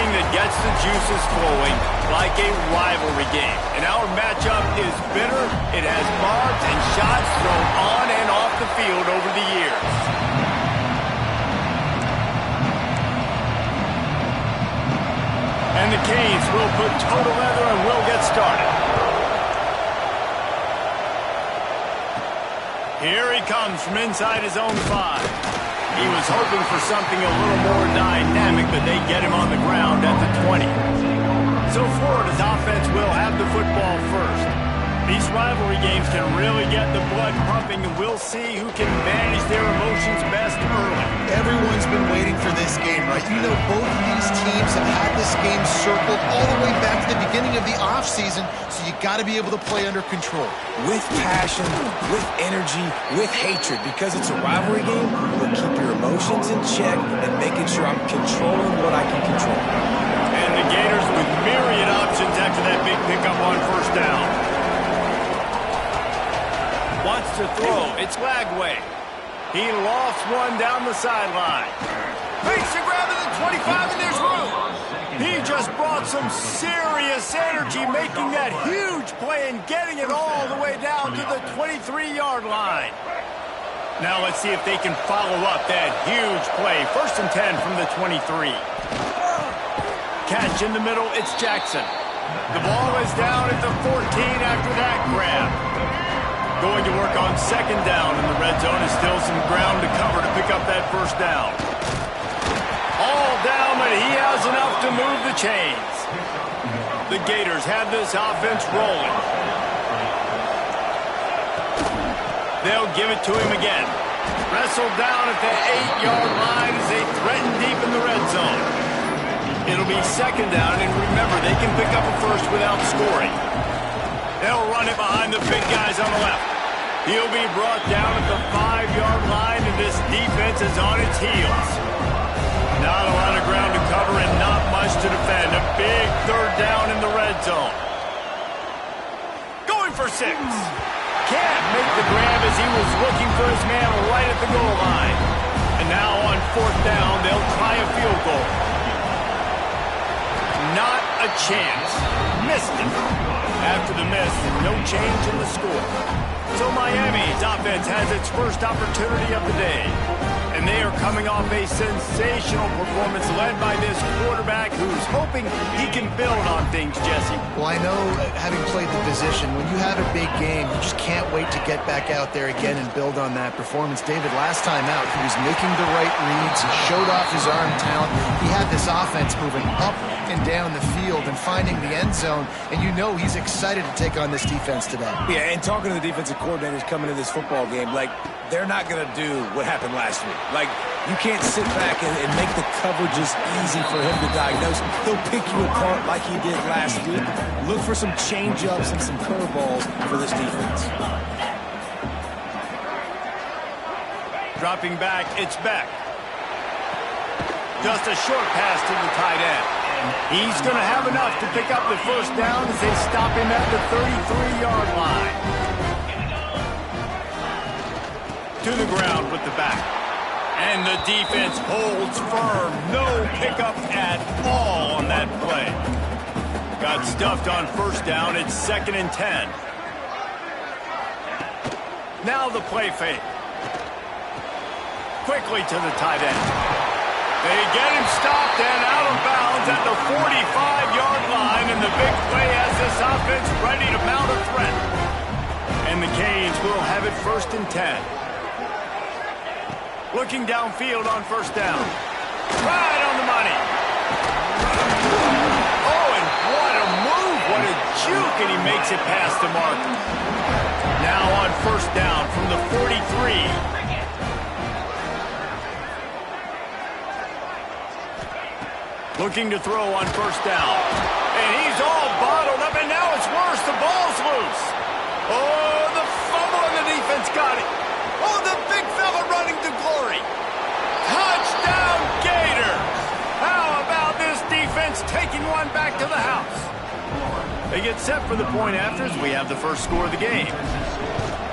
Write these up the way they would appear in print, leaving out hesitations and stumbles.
something that gets the juices flowing like a rivalry game. And our matchup is bitter. It has barbs and shots thrown on and off the field over the years. And the Canes will put total leather and will get started. Here he comes from inside his own 5. He was hoping for something a little more dynamic, but they get him on the ground at the 20. So Florida's offense will have the football first. These rivalry games can really get the blood pumping, and we'll see who can manage their emotions best early. Everyone's been waiting for this game, right? You know, both of these teams have had this game circled all the way back to the beginning of the offseason, so you got to be able to play under control. With passion, with energy, with hatred. Because it's a rivalry game, we'll keep your emotions in check and making sure I'm controlling what I can control. And the Gators with myriad options after that big pickup on first down. Wants to throw. It's Lagway. He lost one down the sideline. Fakes a grab at the 25, and there's room. He just brought some serious energy, making that huge play and getting it all the way down to the 23-yard line. Now let's see if they can follow up that huge play. 1st and 10 from the 23. Catch in the middle. It's Jackson. The ball is down at the 14 after that grab. Going to work on 2nd down in the red zone. Is still some ground to cover to pick up that 1st down. All down, but he has enough to move the chains. The Gators have this offense rolling. They'll give it to him again. Wrestled down at the 8-yard line as they threaten deep in the red zone. It'll be 2nd down, and remember, they can pick up a first without scoring. They'll run it behind the big guys on the left. He'll be brought down at the 5-yard line, and this defense is on its heels. Not a lot of ground to cover and not much to defend. A big 3rd down in the red zone. Going for 6. Can't make the grab as he was looking for his man right at the goal line. And now on 4th down, they'll try a field goal. Not a chance. Missed it. After the miss, no change in the score. So Miami's offense has its first opportunity of the day. And they are coming off a sensational performance led by this quarterback who's hoping he can build on things, Jesse. Well, I know, having played the position, when you have a big game, you just can't wait to get back out there again and build on that performance. David, last time out, he was making the right reads. He showed off his arm talent. He had this offense moving up and down the field and finding the end zone, and you know he's excited to take on this defense today. Yeah, and talking to the defensive coordinators coming into this football game, like, they're not going to do what happened last week. Like, you can't sit back and make the coverages easy for him to diagnose. He'll pick you apart like he did last week. Look for some change-ups and some curveballs for this defense. Dropping back, it's Beck. Just a short pass to the tight end. He's going to have enough to pick up the 1st down as they stop him at the 33-yard line. To the ground with the back. And the defense holds firm. No pickup at all on that play. Got stuffed on 1st down. It's 2nd and 10. Now the play fake. Quickly to the tight end. They get him stopped and out of bounds at the 45-yard line, and the big play has this offense ready to mount a threat. And the Canes will have it 1st and 10. Looking downfield on 1st down. Right on the money. Oh, and what a move. What a juke, and he makes it past the marker. Now on 1st down from the 43. Looking to throw on 1st down. And he's all bottled up, and now it's worse. The ball's loose. Oh, the fumble, and the defense got it. Oh, the big fella running to glory. Touchdown, Gators. How about this defense taking one back to the house? They get set for the point after as we have the first score of the game.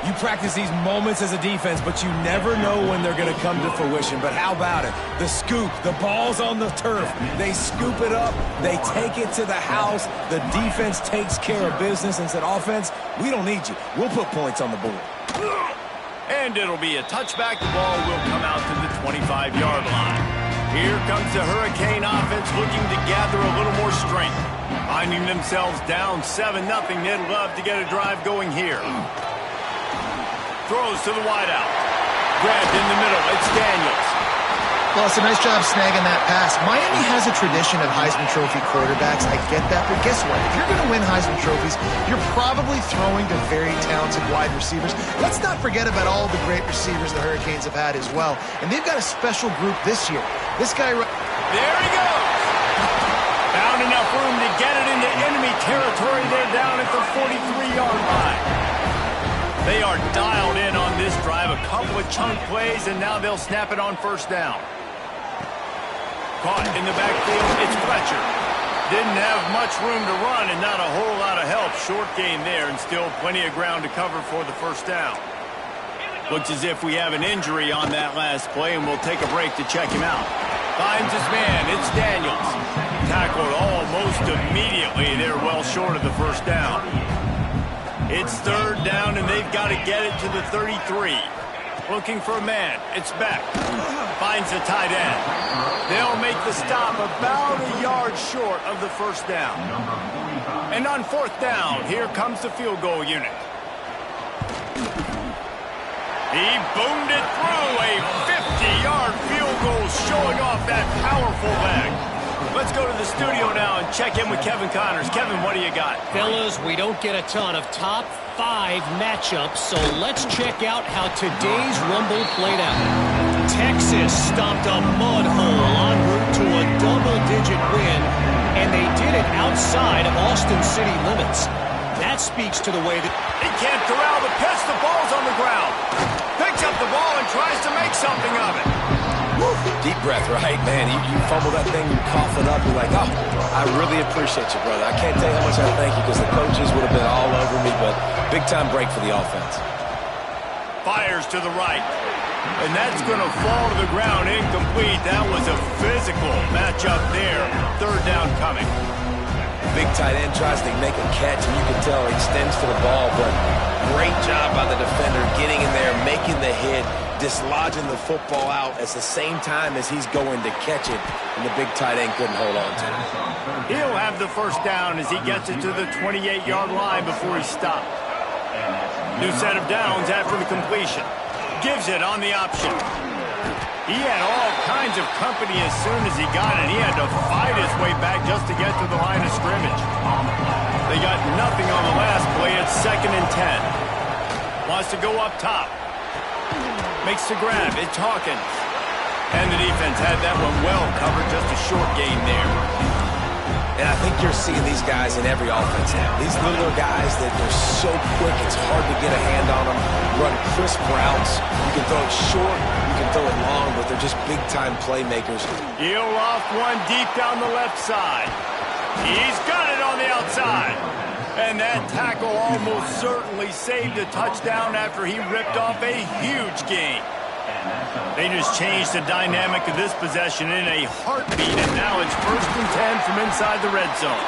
You practice these moments as a defense, but you never know when they're going to come to fruition. But how about it? The scoop, the ball's on the turf. They scoop it up. They take it to the house. The defense takes care of business and said, offense, we don't need you. We'll put points on the board. And it'll be a touchback. The ball will come out to the 25-yard line. Here comes the Hurricane offense looking to gather a little more strength. Finding themselves down 7-0, they'd love to get a drive going here. Throws to the wideout. Grabbed in the middle. It's Daniels. Well, it's a nice job snagging that pass. Miami has a tradition of Heisman Trophy quarterbacks. I get that, but guess what? If you're going to win Heisman Trophies, you're probably throwing to very talented wide receivers. Let's not forget about all the great receivers the Hurricanes have had as well. And they've got a special group this year. This guy... There he goes! Found enough room to get it into enemy territory. They're down at the 43-yard line. They are dialed in on this drive. A couple of chunk plays, and now they'll snap it on first down. Caught in the backfield, it's Fletcher. Didn't have much room to run and not a whole lot of help. Short gain there and still plenty of ground to cover for the first down. Looks as if we have an injury on that last play, and we'll take a break to check him out. Finds his man, it's Daniels. Tackled almost immediately. They're well short of the first down. It's third down, and they've got to get it to the 33. Looking for a man. It's Beck. Finds the tight end. They'll make the stop about a yard short of the first down. And on fourth down, here comes the field goal unit. He boomed it through. A 50-yard field goal showing off that powerful leg. Let's go to the studio now and check in with Kevin Connors. Kevin, what do you got? Fellas, we don't get a ton of top 5 matchups, so let's check out how today's Rumble played out. Texas stopped a mud hole en route to a double-digit win, and they did it outside of Austin city limits. That speaks to the way that... He can't corral the pitch. The ball's on the ground. Picks up the ball and tries to make something of it. Woo. Deep breath, right? Man, you fumble that thing, you cough it up, you're like, oh, I really appreciate you, brother. I can't tell you how much I thank you because the coaches would have been all over me, but big-time break for the offense. Fires to the right. And that's going to fall to the ground incomplete. That was a physical matchup there. Third down coming. Big tight end tries to make a catch, and you can tell he extends for the ball, but great job by the defender getting in there, making the hit, dislodging the football out at the same time as he's going to catch it, and the big tight end couldn't hold on to it. He'll have the first down as he gets it to the 28-yard line before he stopped. New set of downs after the completion. Gives it on the option. He had all kinds of company as soon as he got it. He had to fight his way back just to get to the line of scrimmage. They got nothing on the last play. It's 2nd and 10. Wants to go up top. Makes the grab. It's Hawkins. And the defense had that one well covered. Just a short gain there. And I think you're seeing these guys in every offense now. These little guys that they're so quick, it's hard to get a hand on them. Run crisp routes. You can throw it short, you can throw it long, but they're just big-time playmakers. He'll off one deep down the left side. He's got it on the outside. And that tackle almost certainly saved a touchdown after he ripped off a huge gain. They just changed the dynamic of this possession in a heartbeat, and now it's 1st and 10 from inside the red zone.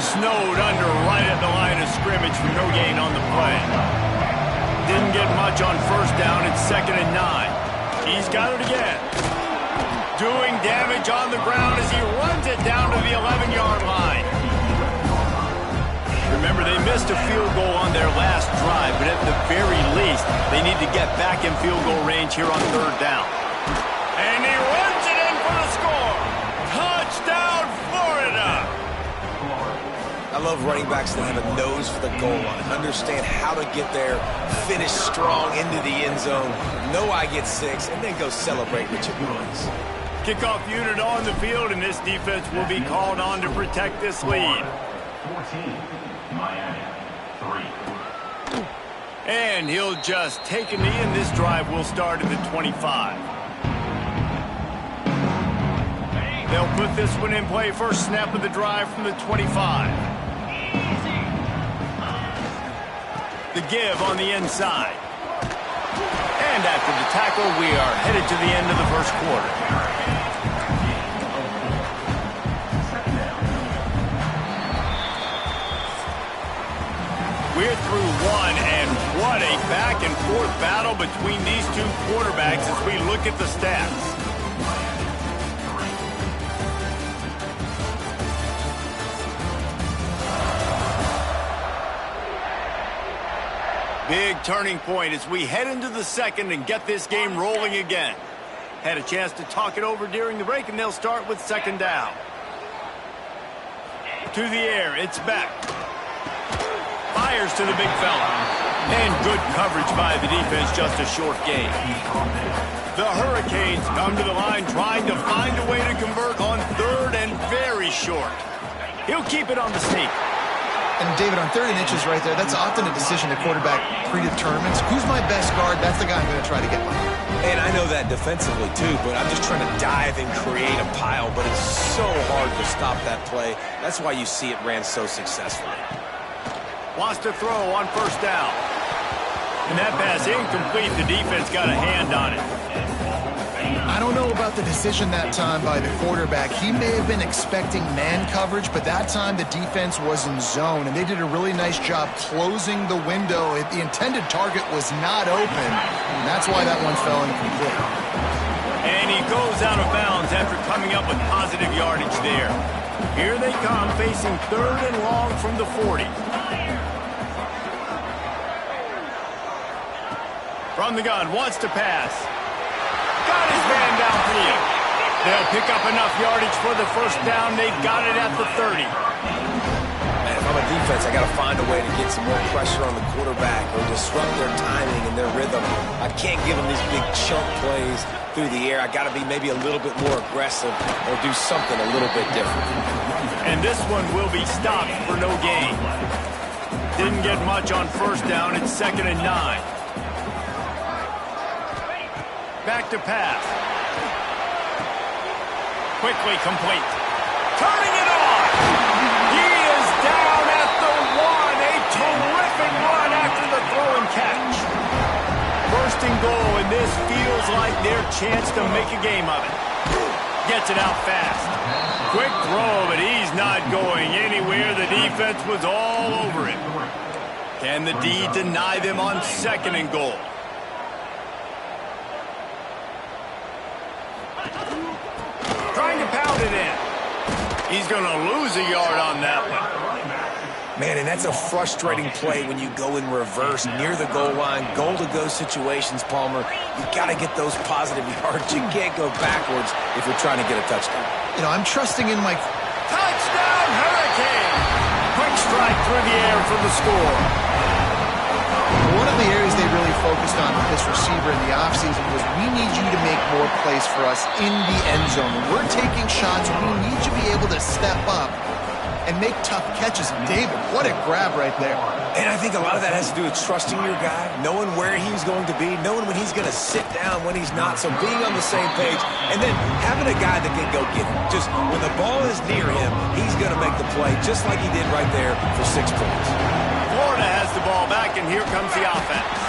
Snowed under right at the line of scrimmage for no gain on the play. Didn't get much on first down. It's 2nd and 9. He's got it again. Doing damage on the ground as he runs it down to the 11-yard line. Remember, they missed a field goal on their last drive, but at the very least, they need to get back in field goal range here on third down. And he runs it in for the score. Touchdown, Florida. I love running backs that have a nose for the goal line, understand how to get there, finish strong into the end zone, know I get 6, and then go celebrate with your boys. Kickoff unit on the field, and this defense will be called on to protect this lead. 14, Miami, 3. And he'll just take a knee, and this drive will start at the 25. They'll put this one in play. First snap of the drive from the 25. The give on the inside. And after the tackle, we are headed to the end of the first quarter. We're through one, and what a back-and-forth battle between these two quarterbacks as we look at the stats. Big turning point as we head into the second and get this game rolling again. Had a chance to talk it over during the break, and they'll start with second down. To the air, it's Beck. Fires to the big fella. And good coverage by the defense, just a short gain. The Hurricanes come to the line trying to find a way to convert on third and very short. He'll keep it on the sneak. And David, on 3rd and inches right there, that's often a decision a quarterback predetermines. Who's my best guard? That's the guy I'm going to try to get behind. And I know that defensively, too, but I'm just trying to dive and create a pile, but it's so hard to stop that play. That's why you see it ran so successfully. Wants to throw on first down. And that pass incomplete. The defense got a hand on it. I don't know about the decision that time by the quarterback. He may have been expecting man coverage, but that time the defense was in zone, and they did a really nice job closing the window. The intended target was not open, and that's why that one fell incomplete. And he goes out of bounds after coming up with positive yardage there. Here they come, facing 3rd and long from the 40. From the gun, wants to pass. Got his man downfield. They'll pick up enough yardage for the first down. They've got it at the 30. Man, if I'm a defense, I got to find a way to get some more pressure on the quarterback or disrupt their timing and their rhythm. I can't give them these big chunk plays through the air. I got to be maybe a little bit more aggressive or do something a little bit different. And this one will be stopped for no gain. Didn't get much on first down. It's 2nd and 9. Back to pass. Quickly complete. Turning it on. He is down at the 1. A terrific run after the throw and catch. 1st and goal, and this feels like their chance to make a game of it. Gets it out fast. Quick throw, but he's not going anywhere. The defense was all over him. Can the D deny them on 2nd and goal? Trying to pound it in. He's going to lose a yard on that one. Man, and that's a frustrating play when you go in reverse near the goal line, goal-to-go situations, Palmer. You got to get those positive yards. You can't go backwards if you're trying to get a touchdown. You know, I'm trusting in my... Touchdown, Hurricane! Quick strike through the air for the score. One of the areas they really focused on with this receiver in the offseason was we need you to make more plays for us in the end zone. When we're taking shots, we need you to be able to step up and make tough catches. And David, what a grab right there. And I think a lot of that has to do with trusting your guy, knowing where he's going to be, knowing when he's going to sit down, when he's not. So being on the same page, and then having a guy that can go get it. Just when the ball is near him, he's going to make the play, just like he did right there for 6 points. Florida has the ball back, and here comes the offense.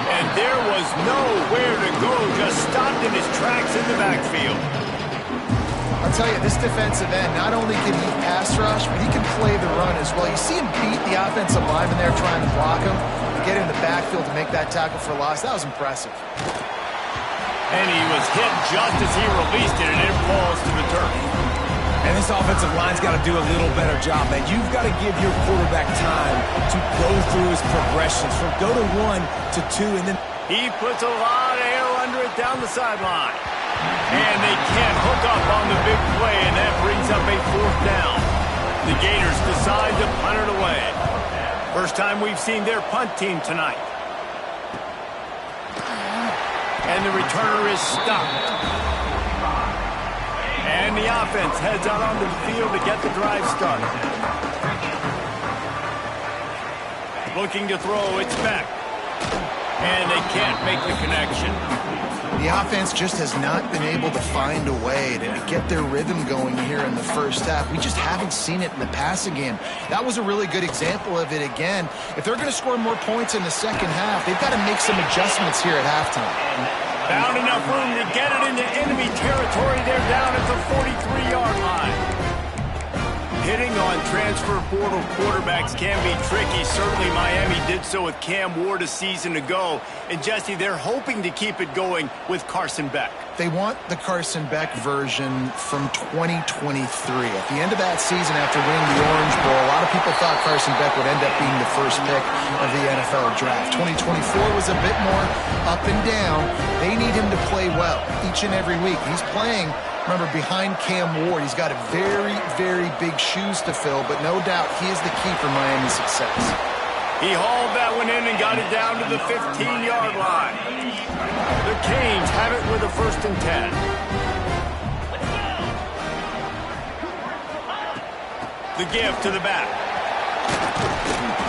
And there was nowhere to go, just stopped in his tracks in the backfield. I'll tell you, this defensive end, not only can he pass rush, but he can play the run as well. You see him beat the offensive lineman there trying to block him, to get in the backfield to make that tackle for loss. That was impressive. And he was hit just as he released it, and it falls to the turf. And this offensive line's got to do a little better job, man. You've got to give your quarterback time to go through his progressions from go to 1 to 2, and then... He puts a lot of air under it down the sideline. And they can't hook up on the big play, and that brings up a 4th down. The Gators decide to punt it away. First time we've seen their punt team tonight. And the returner is stopped. And the offense heads out onto the field to get the drive started. Looking to throw, it's back. And they can't make the connection. The offense just has not been able to find a way to get their rhythm going here in the first half. We just haven't seen it in the passing game. That was a really good example of it again. If they're going to score more points in the second half, they've got to make some adjustments here at halftime. Found enough room to get it into enemy territory. They're down at the 43-yard line. Hitting on transfer portal quarterbacks can be tricky. Certainly Miami did so with Cam Ward a season ago. And Jesse, they're hoping to keep it going with Carson Beck. They want the Carson Beck version from 2023. At the end of that season, after winning the Orange Bowl, a lot of people thought Carson Beck would end up being the first pick of the NFL draft. 2024 was a bit more up and down. They need him to play well each and every week. He's playing, remember, behind Cam Ward. He's got a very, very big shoes to fill, but no doubt he is the key for Miami's success. He hauled that one in and got it down to the 15-yard line. The Canes have it with a 1st and 10. The give to the back.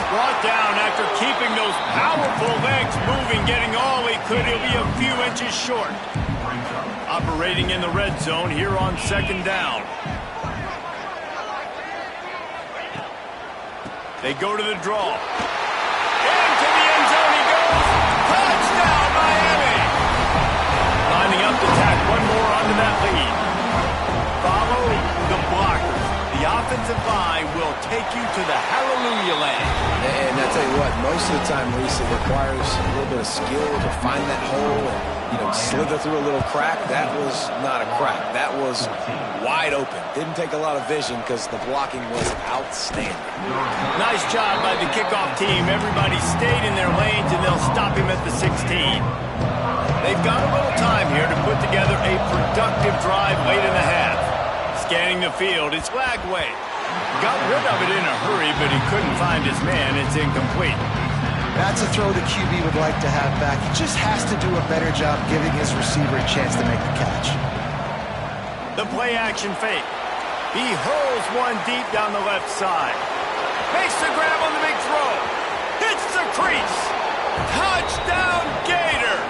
Brought down after keeping those powerful legs moving, getting all he could. He'll be a few inches short. Operating in the red zone here on 2nd down. They go to the draw. Into the end zone he goes. Touchdown, Miami! Lining up to tack one more onto that lead. Follow the blockers. The offensive line will take you to the hallelujah land. And I tell you what, most of the time, Reese, it requires a little bit of skill to find that hole and, slither through a little crack. That was not a crack. That was wide open. Didn't take a lot of vision because the blocking was outstanding. Nice job by the kickoff team. Everybody stayed in their lanes, and they'll stop him at the 16. They've got a little time here to put together a productive drive late in the half. Scanning the field, it's Lagway. Got rid of it in a hurry, but he couldn't find his man. It's incomplete. That's a throw the QB would like to have back. He just has to do a better job giving his receiver a chance to make the catch. The play-action fake. He hurls one deep down the left side. Makes the grab on the big throw. Hits the crease. Touchdown, Gators.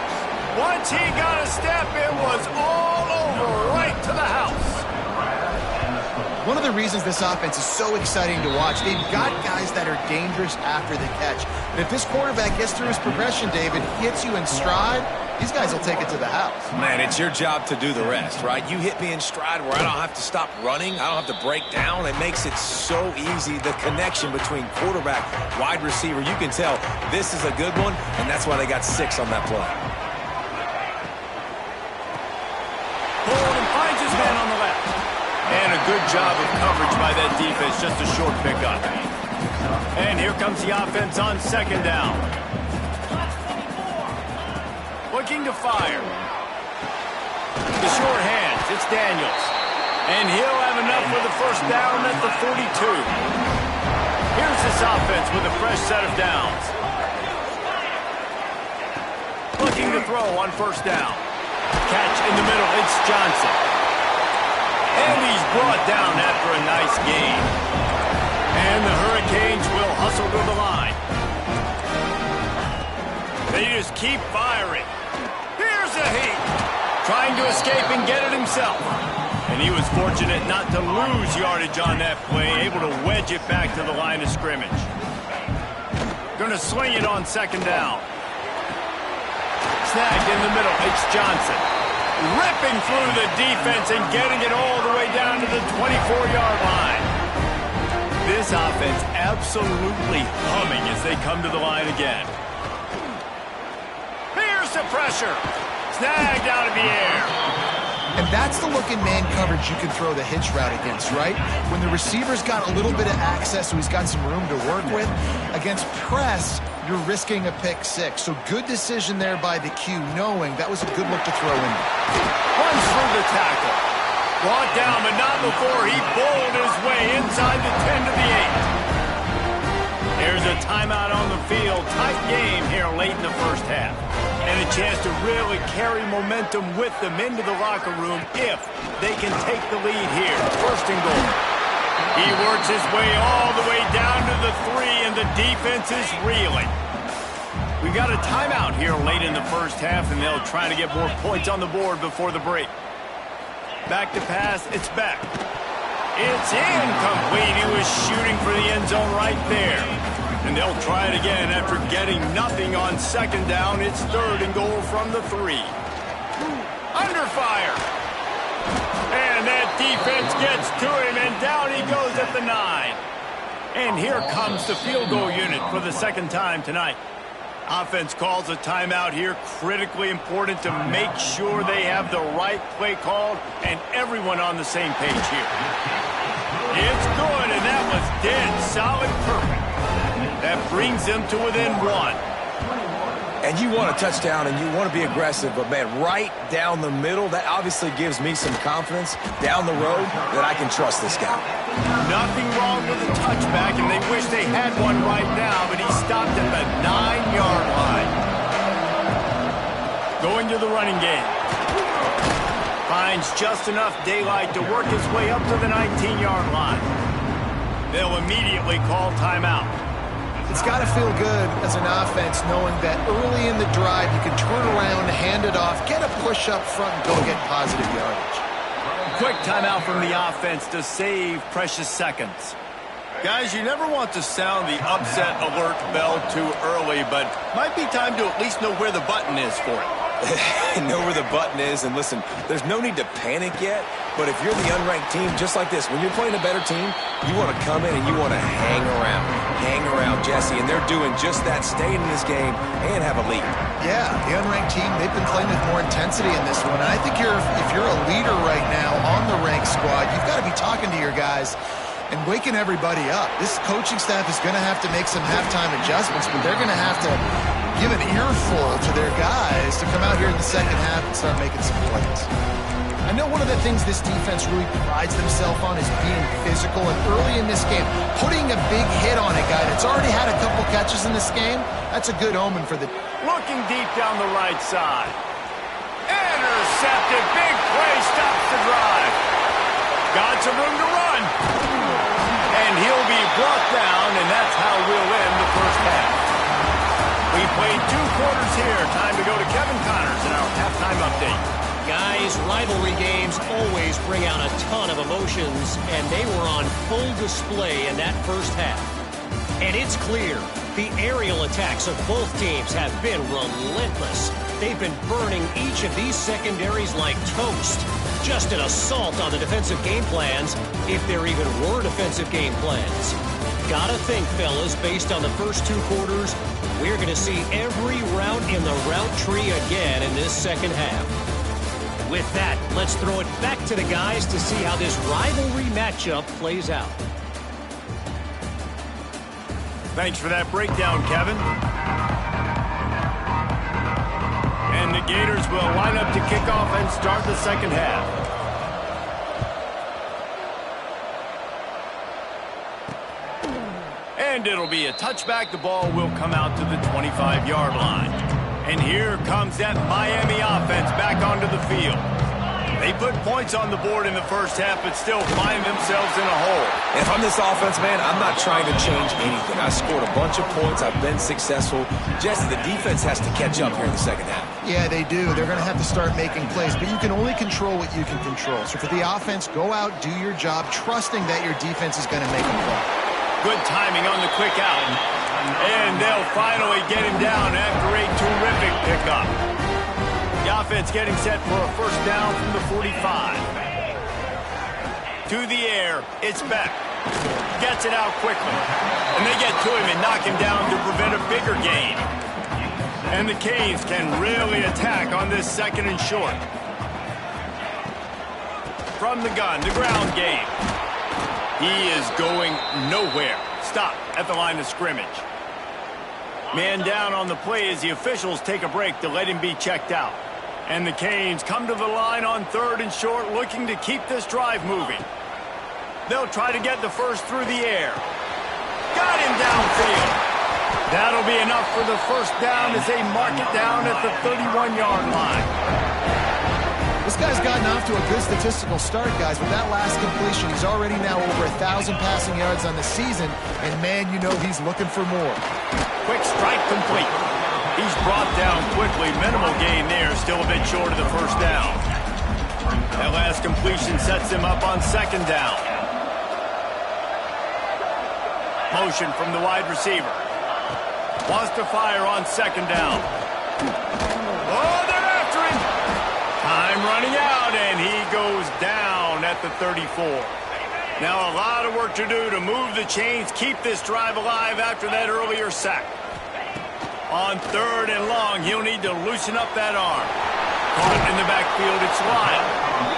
Once he got a step, it was all over, right to the house. One of the reasons this offense is so exciting to watch, they've got guys that are dangerous after the catch. And if this quarterback gets through his progression, David, hits you in stride, these guys will take it to the house. Man, it's your job to do the rest, right? You hit me in stride where I don't have to stop running. I don't have to break down. It makes it so easy. The connection between quarterback, wide receiver, you can tell this is a good one, and that's why they got 6 on that play. Pulled and finds his man on the left. And a good job of coverage by that defense, just a short pickup. And here comes the offense on 2nd down. Looking to fire. The short hands, it's Daniels. And he'll have enough for the 1st down at the 42. Here's this offense with a fresh set of downs. Looking to throw on 1st down. Catch in the middle, it's Johnson. And he's brought down after a nice gain. And the Hurricanes will hustle to the line. They just keep firing. Here's a heat. Trying to escape and get it himself. And he was fortunate not to lose yardage on that play, able to wedge it back to the line of scrimmage. Going to swing it on 2nd down. Snagged in the middle, it's Johnson. Ripping through the defense and getting it all the way down to the 24-yard line. This offense absolutely humming as they come to the line again. Here's the pressure. Snagged out of the air. And that's the look in man coverage you can throw the hitch route against, right? When the receiver's got a little bit of access, so he's got some room to work with. Against press, you're risking a pick 6. So good decision there by the Q, knowing that was a good look to throw in. Runs through the tackle. Brought down, but not before he bowled his way inside the 10 to the 8. There's a timeout on the field. Tight game here late in the 1st half. And a chance to really carry momentum with them into the locker room if they can take the lead here. 1st and goal. He works his way all the way down to the 3, and the defense is reeling. We got a timeout here late in the first half, and they'll try to get more points on the board before the break. Back to pass, it's Beck. It's incomplete. He was shooting for the end zone right there. And they'll try it again after getting nothing on second down. It's 3rd and goal from the 3. Under fire. And that defense gets to him, and down he goes at the 9. And here comes the field goal unit for the second time tonight. Offense calls a timeout here. Critically important to make sure they have the right play called and everyone on the same page here. It's good, and that was dead solid perfect. That brings them to within 1. And you want a touchdown and you want to be aggressive, but, man, right down the middle, that obviously gives me some confidence down the road that I can trust this guy. Nothing wrong with the touchback, and they wish they had one right now, but he stopped at the 9-yard line. Going to the running game. Finds just enough daylight to work his way up to the 19-yard line. They'll immediately call timeout. It's got to feel good as an offense knowing that early in the drive you can turn around, hand it off, get a push up front, and go get positive yardage. Quick timeout from the offense to save precious seconds. Guys, you never want to sound the upset alert bell too early, but might be time to at least know where the button is for it. Know where the button is, and listen, there's no need to panic yet, but if you're the unranked team, just like this, when you're playing a better team, you want to come in and you want to hang around Jesse, and they're doing just that, staying in this game and have a lead. Yeah, the unranked team, they've been playing with more intensity in this one, and I think if you're a leader right now on the ranked squad, you've got to be talking to your guys and waking everybody up. This coaching staff is going to have to make some halftime adjustments, but they're going to have to give an earful to their guys to come out here in the second half and start making some plays. I know one of the things this defense really prides themselves on is being physical, and early in this game, putting a big hit on a guy that's already had a couple catches in this game, that's a good omen for the... Looking deep down the right side. Intercepted. Big play stops the drive. Got some room to run. And he'll be brought down, and that's how we'll end the first half. We played 2 quarters here. Time to go to Kevin Connors in our halftime update. Guys, rivalry games always bring out a ton of emotions, and they were on full display in that first half. And it's clear, the aerial attacks of both teams have been relentless. They've been burning each of these secondaries like toast. Just an assault on the defensive game plans, if there even were defensive game plans. Gotta think, fellas, based on the first 2 quarters, we're going to see every route in the route tree again in this second half. With that, let's throw it back to the guys to see how this rivalry matchup plays out. Thanks for that breakdown, Kevin. And the Gators will line up to kick off and start the second half. And it'll be a touchback. The ball will come out to the 25-yard line. And here comes that Miami offense back onto the field. They put points on the board in the first half, but still find themselves in a hole. If I'm this offense, man, I'm not trying to change anything. I scored a bunch of points. I've been successful. Jesse, the defense has to catch up here in the second half. Yeah, they do. They're going to have to start making plays, but you can only control what you can control. So for the offense, go out, do your job, trusting that your defense is going to make a play. Good timing on the quick out. And they'll finally get him down after a terrific pickup. The offense getting set for a first down from the 45. To the air, it's Beck. Gets it out quickly. And they get to him and knock him down to prevent a bigger gain. And the Canes can really attack on this second and short. From the gun, the ground game. He is going nowhere. Stop at the line of scrimmage. Man down on the play as the officials take a break to let him be checked out. And the Canes come to the line on 3rd and short, looking to keep this drive moving. They'll try to get the first through the air. Got him downfield. That'll be enough for the first down as they mark it down at the 31-yard line. This guy's gotten off to a good statistical start, guys. With that last completion, he's already now over 1,000 passing yards on the season, and man, you know he's looking for more. Quick strike complete. He's brought down quickly. Minimal gain there. Still a bit short of the first down. That last completion sets him up on second down. Motion from the wide receiver. Wants to fire on second down. Oh, they're after him. Time running out, and he goes down at the 34. Now a lot of work to do to move the chains, keep this drive alive after that earlier sack. On third and long, he'll need to loosen up that arm. Caught in the backfield, it's Lyle.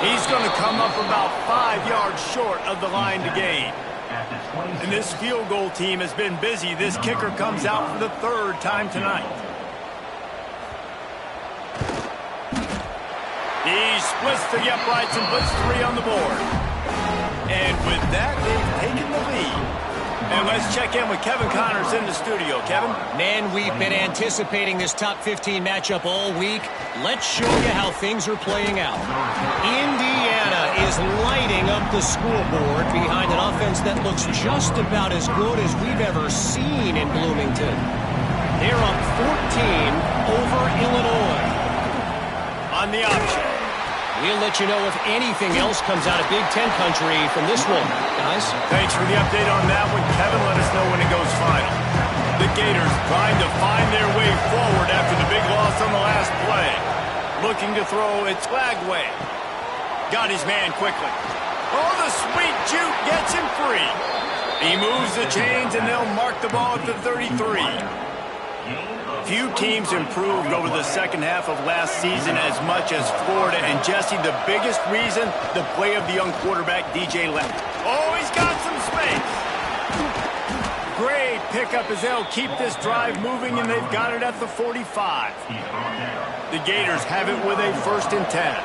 He's going to come up about 5 yards short of the line to gain. And this field goal team has been busy. This kicker comes out for the third time tonight. He splits the uprights and puts 3 on the board. And with that, they've taken the lead. And let's check in with Kevin Connors in the studio. Kevin? Man, we've been anticipating this top 15 matchup all week. Let's show you how things are playing out. Indiana is lighting up the scoreboard behind an offense that looks just about as good as we've ever seen in Bloomington. They're up 14 over Illinois. On the option. We'll let you know if anything else comes out of Big Ten country from this one, guys. Thanks for the update on that one, Kevin. Let us know when it goes final. The Gators trying to find their way forward after the big loss on the last play. Looking to throw it Lagway. Got his man quickly. Oh, the sweet juke gets him free. He moves the chains, and they'll mark the ball at the 33. Few teams improved over the second half of last season as much as Florida. And Jesse, the biggest reason, the play of the young quarterback, DJ Leonard. Oh, he's got some space. Great pickup as they'll keep this drive moving, and they've got it at the 45. The Gators have it with a 1st and 10.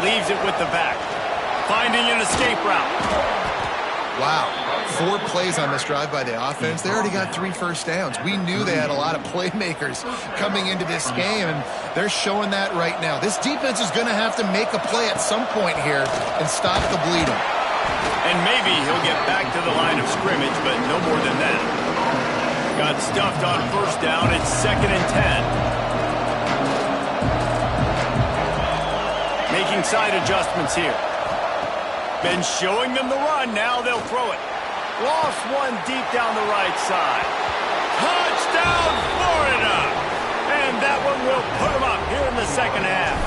Leaves it with the back. Finding an escape route. Wow. 4 plays on this drive by the offense. They already got 3 first downs. We knew they had a lot of playmakers coming into this game, and they're showing that right now. This defense is going to have to make a play at some point here and stop the bleeding. And maybe he'll get back to the line of scrimmage, but no more than that. Got stuffed on first down. It's 2nd and 10. Making side adjustments here. Been showing them the run. Now they'll throw it. Lost one deep down the right side. Touchdown, Florida! And that one will put them up here in the second half.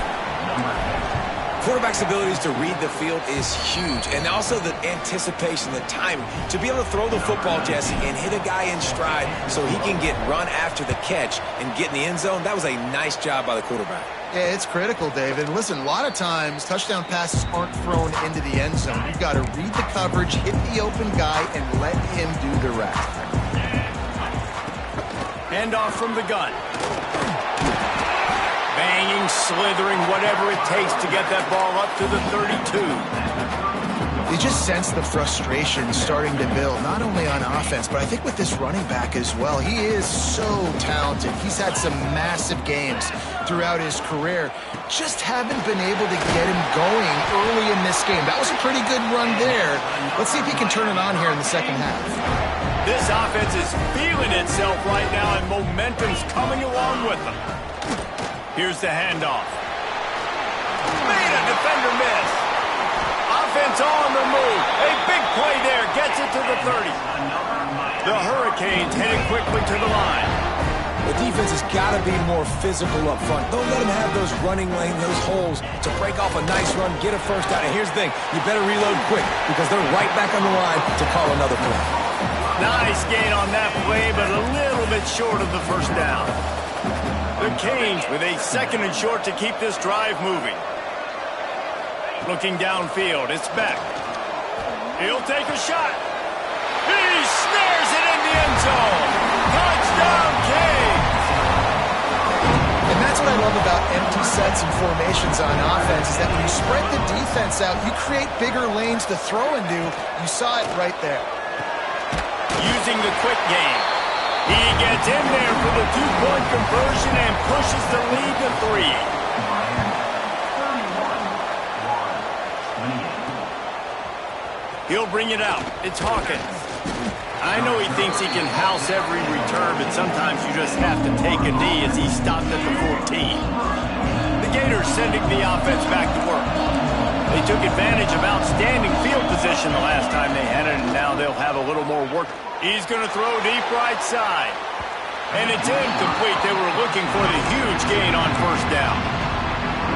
Quarterback's abilities to read the field is huge, and also the anticipation, the timing. To be able to throw the football, Jesse, and hit a guy in stride so he can get run after the catch and get in the end zone, that was a nice job by the quarterback. Yeah, it's critical, David. Listen, a lot of times touchdown passes aren't thrown into the end zone. You've got to read the coverage, hit the open guy, and let him do the rest. Handoff from the gun. Banging, slithering, whatever it takes to get that ball up to the 32. You just sense the frustration starting to build, not only on offense, but I think with this running back as well. He is so talented. He's had some massive games throughout his career. Just haven't been able to get him going early in this game. That was a pretty good run there. Let's see if he can turn it on here in the second half. This offense is feeling itself right now, and momentum's coming along with them. Here's the handoff. Made a defender miss. Offense on the move. A big play there. Gets it to the 30. The Hurricanes headed quickly to the line. The defense has got to be more physical up front. Don't let them have those running lanes, those holes to break off a nice run, get a first down. And here's the thing, you better reload quick because they're right back on the line to call another play. Nice gain on that play, but a little bit short of the first down. The Canes with a 2nd and short to keep this drive moving. Looking downfield, it's Beck. He'll take a shot. He snares it in the end zone. Touchdown, Canes! And that's what I love about empty sets and formations on offense, is that when you spread the defense out, you create bigger lanes to throw into. You saw it right there. Using the quick game. He gets in there for the 2-point conversion and pushes the lead to 3. He'll bring it out. It's Hawkins. I know he thinks he can house every return, but sometimes you just have to take a knee as he stopped at the 14. The Gators sending the offense back to work. They took advantage of outstanding field position the last time they had it, and now they'll have a little more work. He's going to throw deep right side. And it's incomplete. They were looking for the huge gain on first down.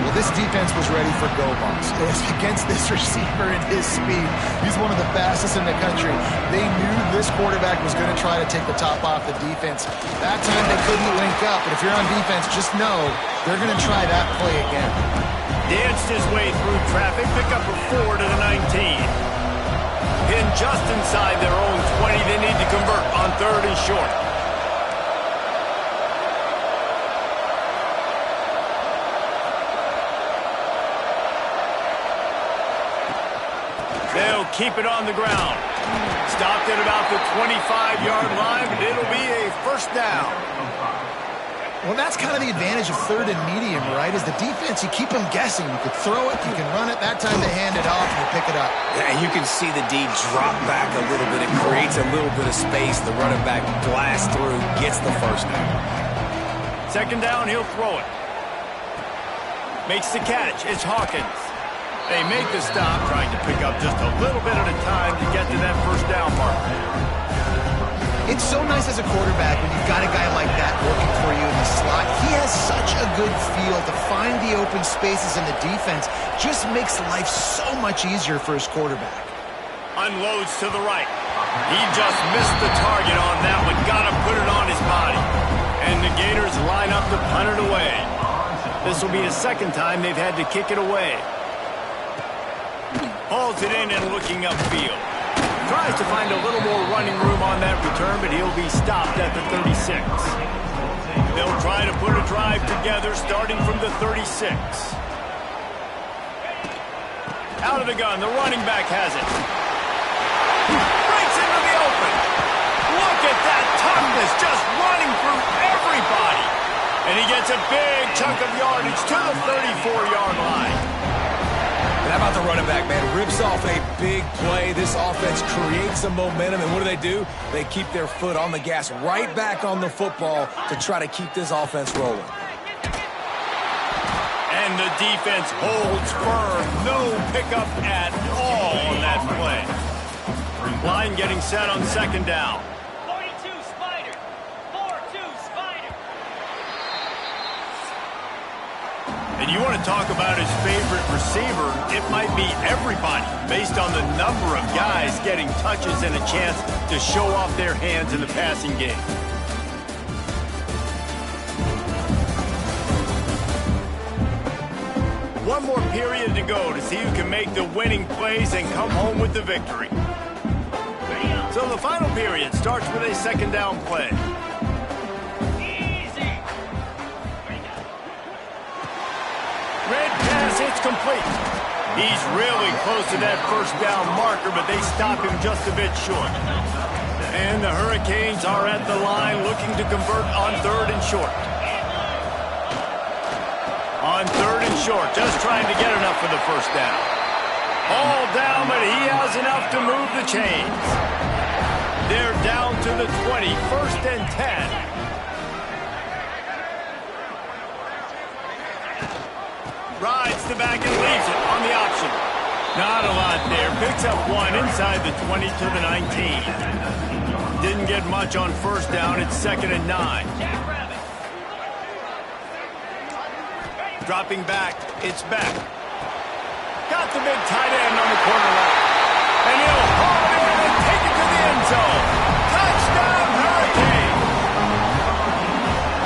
Well, this defense was ready for go balls. Against this receiver at his speed, he's one of the fastest in the country. They knew this quarterback was going to try to take the top off the defense. That time they couldn't link up, but if you're on defense, just know they're going to try that play again. Danced his way through traffic, pick up a 4 to the 19. Pinned just inside their own 20. They need to convert on 3rd and short. They'll keep it on the ground. Stopped at about the 25-yard line, but it'll be a first down. Well, that's kind of the advantage of 3rd and medium, right? Is the defense, you keep them guessing. You could throw it, you can run it. That time they hand it off and you pick it up. Yeah, you can see the D drop back a little bit. It creates a little bit of space. The running back blasts through, gets the first down. 2nd down, he'll throw it. Makes the catch. It's Hawkins. They make the stop, trying to pick up just a little bit at a time to get to that first down marker. It's so nice as a quarterback when you've got a guy like that working for you in the slot. He has such a good feel to find the open spaces in the defense. Just makes life so much easier for his quarterback. Unloads to the right. He just missed the target on that one. Got to put it on his body. And the Gators line up to punt it away. This will be the 2nd time they've had to kick it away. Hauls it in and looking upfield. Tries to find a little more running room on that return, but he'll be stopped at the 36. They'll try to put a drive together starting from the 36. Out of the gun, the running back has it. Breaks into the open. Look at that toughness, just running through everybody. And he gets a big chunk of yardage to the 34-yard line. And how about the running back, man? Rips off a big play. This offense creates some momentum, and what do? They keep their foot on the gas, right back on the football to try to keep this offense rolling. And the defense holds firm. No pickup at all on that play. Line getting set on 2nd down. 42 Spider. 4-2 Spider. And you want to talk about his favorite receiver, it might be everybody, based on the number of guys getting touches and a chance to show off their hands in the passing game. One more period to go to see who can make the winning plays and come home with the victory. So the final period starts with a 2nd down play. Red pass, it's complete. He's really close to that first down marker, but they stop him just a bit short. And the Hurricanes are at the line looking to convert on 3rd and short. On 3rd and short, just trying to get enough for the first down. All down, but he has enough to move the chains. They're down to the 20, 1st and 10. Rides the back and leaves it on the option. Not a lot there. Picks up 1 inside the 20 to the 19. Didn't get much on first down. It's 2nd and 9. Dropping back. It's back. Got the big tight end on the corner left. And he'll haul it in and take it to the end zone. Touchdown, Hurricane!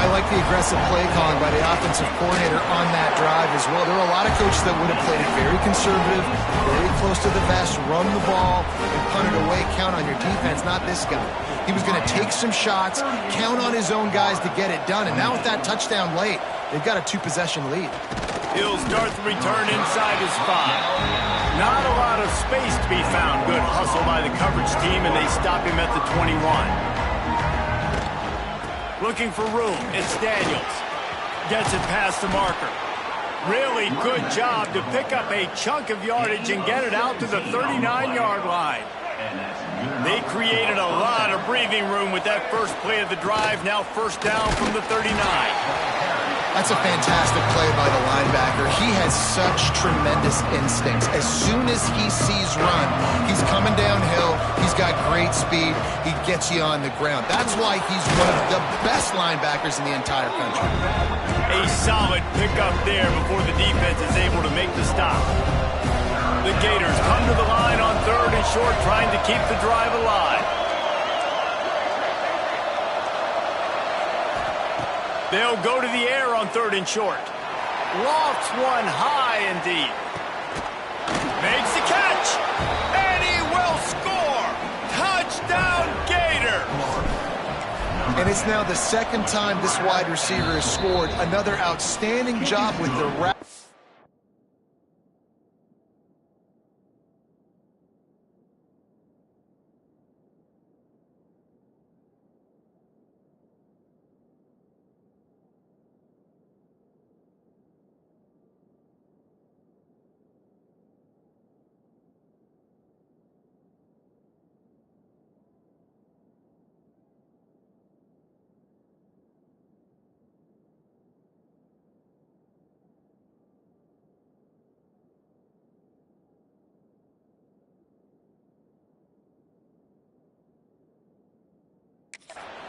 I like the aggressive play calling by the offensive coordinator on that drive as well. There were a lot of coaches that would have played it very conservative, very close to the vest, run the ball, and punt it away, count on your defense. Not this guy. He was going to take some shots, count on his own guys to get it done. And now with that touchdown late, they've got a 2-possession lead. He'll start the return inside his 5. Not a lot of space to be found. Good hustle by the coverage team, and they stop him at the 21. Looking for room. It's Daniels. Gets it past the marker. Really good job to pick up a chunk of yardage and get it out to the 39-yard line. They created a lot of breathing room with that first play of the drive. Now first down from the 39. That's a fantastic play by the linebacker. He has such tremendous instincts. As soon as he sees run, he's coming downhill. He's got great speed. He gets you on the ground. That's why he's one of the best linebackers in the entire country. A solid pickup there before the defense is able to make the stop. The Gators come to the line on 3rd and short, trying to keep the drive alive. They'll go to the air on 3rd and short. Lofts one high and deep. Makes the catch. And he will score. Touchdown, Gator. And it's now the second time this wide receiver has scored. Another outstanding job with the route.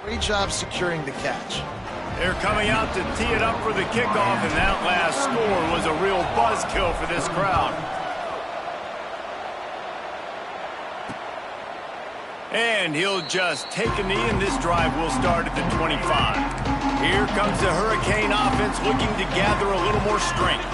Great job securing the catch. They're coming out to tee it up for the kickoff, and that last score was a real buzzkill for this crowd. And he'll just take a knee, and this drive will start at the 25. Here comes the Hurricane offense looking to gather a little more strength.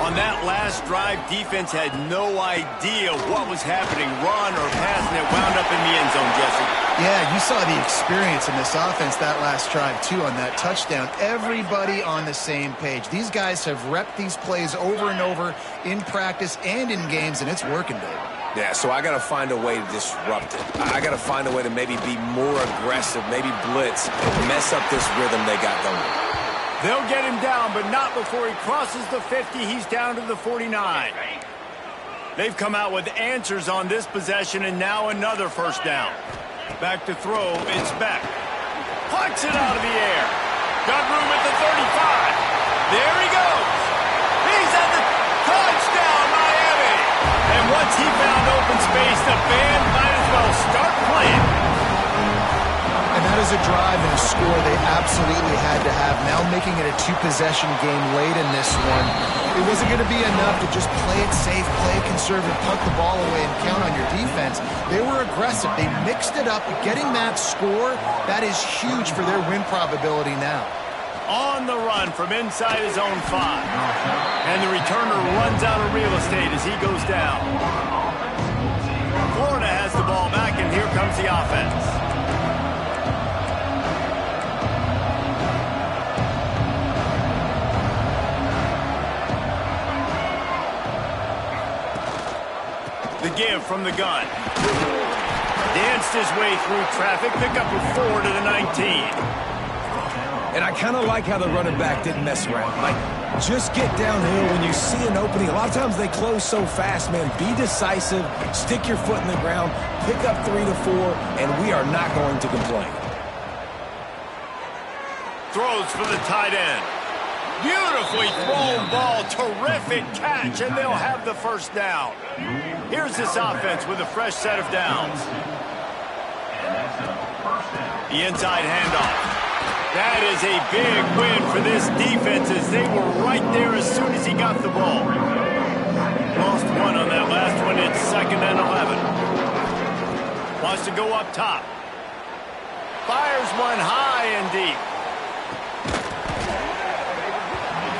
On that last drive, defense had no idea what was happening, run or pass, and it wound up in the end zone, Jesse. Yeah, you saw the experience in this offense that last drive, too, on that touchdown. Everybody on the same page. These guys have repped these plays over and over in practice and in games, and it's working, Dave. Yeah, so I got to find a way to disrupt it. I got to find a way to maybe be more aggressive, maybe blitz, mess up this rhythm they got going. They'll get him down, but not before he crosses the 50. He's down to the 49. They've come out with answers on this possession, and now another first down. Back to throw, it's Beck. Plucks it out of the air. Got room at the 35. There he goes. He's at the touchdown, Miami. And once he found open space, the band might as well start playing. And that is a drive and a score they absolutely had to have. Now making it a two-possession game late in this one. It wasn't going to be enough to just play it safe, play it conservative, punt the ball away, and count on your defense. They were aggressive. They mixed it up. Getting that score, that is huge for their win probability now. On the run from inside his own 5. And the returner runs out of real estate as he goes down. Florida has the ball back, and here comes the offense. The give from the gun. Danced his way through traffic. Pick up a 4 to the 19. And I kind of like how the running back didn't mess around. Like, just get downhill when you see an opening. A lot of times they close so fast, man. Be decisive. Stick your foot in the ground. Pick up 3 to 4, and we are not going to complain. Throws for the tight end. Beautifully thrown ball. Terrific catch, and they'll have the first down. Here's this offense with a fresh set of downs. The inside handoff. That is a big win for this defense as they were right there as soon as he got the ball. Lost one on that last one. It's 2nd and 11. Wants to go up top. Fires one high and deep.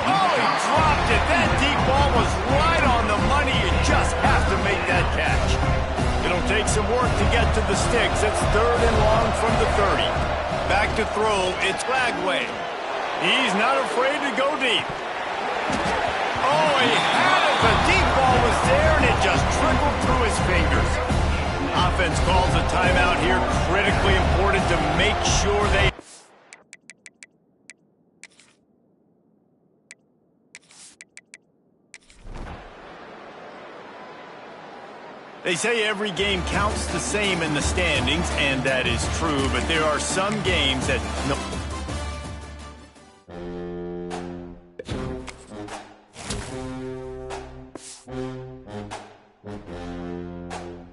Oh, he dropped it. That deep ball was right on the money. You just have to make that catch. It'll take some work to get to the sticks. It's 3rd and long from the 30. Back to throw, it's Flagway. He's not afraid to go deep. Oh, he had it. The deep ball was there, and it just trickled through his fingers. Offense calls a timeout here. Critically important to make sure they... They say every game counts the same in the standings, and that is true, but there are some games that...